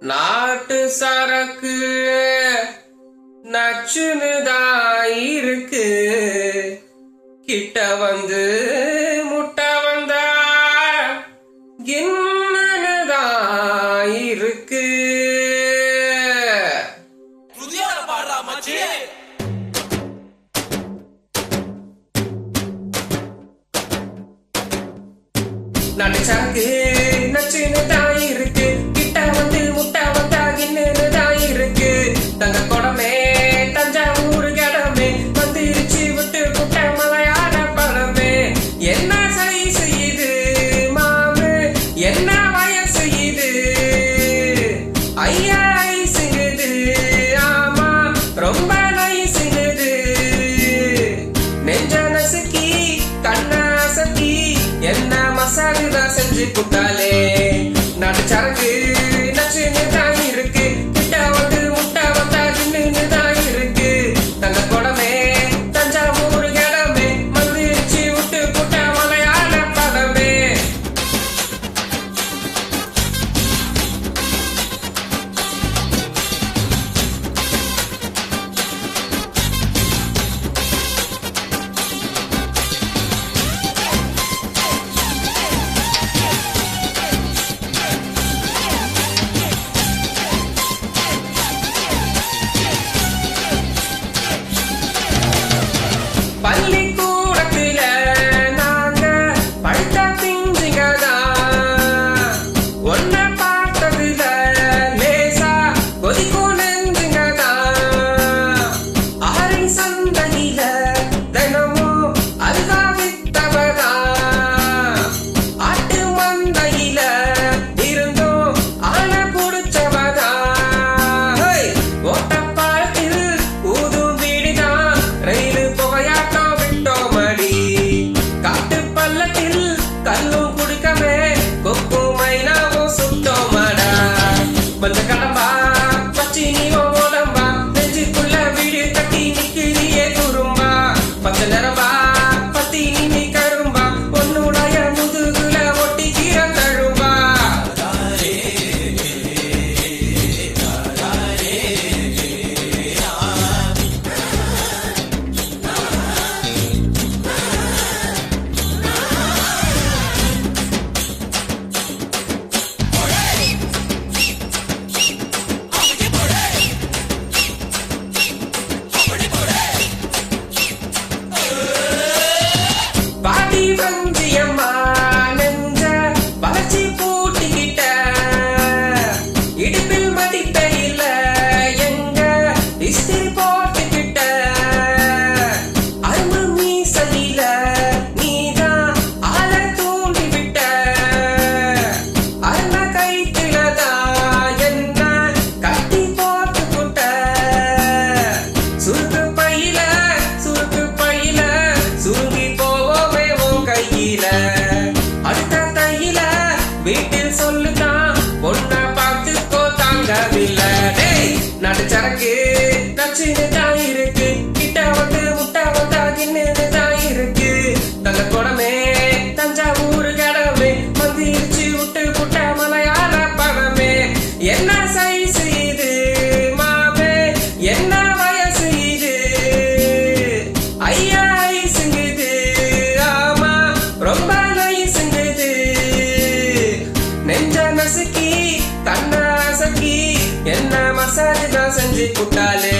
நாட்டு சரக்கு நச்சுனுதான் இருக்கு, கிட்ட வந்து முட்டை வந்தா கின்னனுதான் இருக்கு. நாட்டு சரக்கு நச்சுனுதான் இருக்கு, கிட்ட வந்து முட்டை வந்தா கின்னனுதான் இருக்கு. தங்க குடமே தஞ்சாவூர் கடமே வந்துருச்சு விட்டு புட்ட மலையாள பழமே. என்ன சைஸ் இது மாமு, என்ன வயசு இது, ஐயா ஐசுங்குது, ஆமா ரொம்ப நைசுங்குது. நெஞ்ச நசுக்கி கண்ணாசக்கி என்ன மசாலுதான் செஞ்சு புட்டாலே. நாட்டு சரக்கு நச்சுன்னு தான் இருக்கு, கிட்ட வந்து முட்டை வந்தா கின்னு தான் இருக்கு. தங்க குடமே தஞ்சாவூர் கடமே மந்திரிச்சு விட்டு புட்ட மலையாள பழமே. பள்ளிக்கூடத்துல நாங்க படுத்த பிஞ்சுங்கதான், ஒன்ன பார்த்ததுல லேசா கொதிக்கும் நெஞ்சுங்கதான். ஆரின் சந்தையில தினமும் அல்வா வித்தவதான், ஆட்டு மந்தையில இருந்தும் ஆன புடிச்சவதான். ஓட்டப்பாலத்தில் ஊதும் வீடுதான் ரயிலு புகையாட்டம் விட்டோமடி. காட்டு பள்ளத்தில் கல்லும் குடிக்கவே கொக்கு மைனாவும் சுட்டோமடா. பஞ்ச கடம்பா பச்சி நீவோ உடம்பா, நெஞ்சுக்குள்ள வீடு கட்டி நிக்கிறியே குறும்பா. பச்சை நிறம்பா பத்தி நீ கரும்பா, பொண்ணுடைய முதுகுல ஒட்டிக்கிற தழும்பா. பாட்டி வஞ்சியம்மா நெஞ்ச வளர்ச்சி பூட்டிக்கிட்ட, இடுப்பில் மடிப்பே இல்ல எங்க இஸ்திரி போட்டுக்கிட்ட. அரும்பு மீசலில நீதான் ஆள தூண்டி விட்ட, அருண கைத்துலதான் என்ன கட்டி போட்டு புட்ட. சுருக்கு பையில சுருங்கி போவோமே உன் கையில. அடுத்த தையில வீட்டில் சொல்லுதான் பொண்ண பார்த்துக்கோ தாங்கவில்லை. நாட்டு சரக்கு நச்சுன்னு தான் இருக்கு, கிட்ட வந்து முட்டை வந்தா கின்னு தான் இருக்கு. தங்க குடமே தஞ்சாவூர் கடமே மந்திரிச்சு விட்டு புட்ட மலையாள பழமே. என்ன சைஸ் இது மாமே, என்ன வயசு இது, ஐயா ஐசுங்குது, ஆமா ரொம்ப நைசுங்குது. நெஞ்ச நசுக்கி கண்ணாசக்கி என்ன மசாலுதான் செஞ்சு புட்டாலே.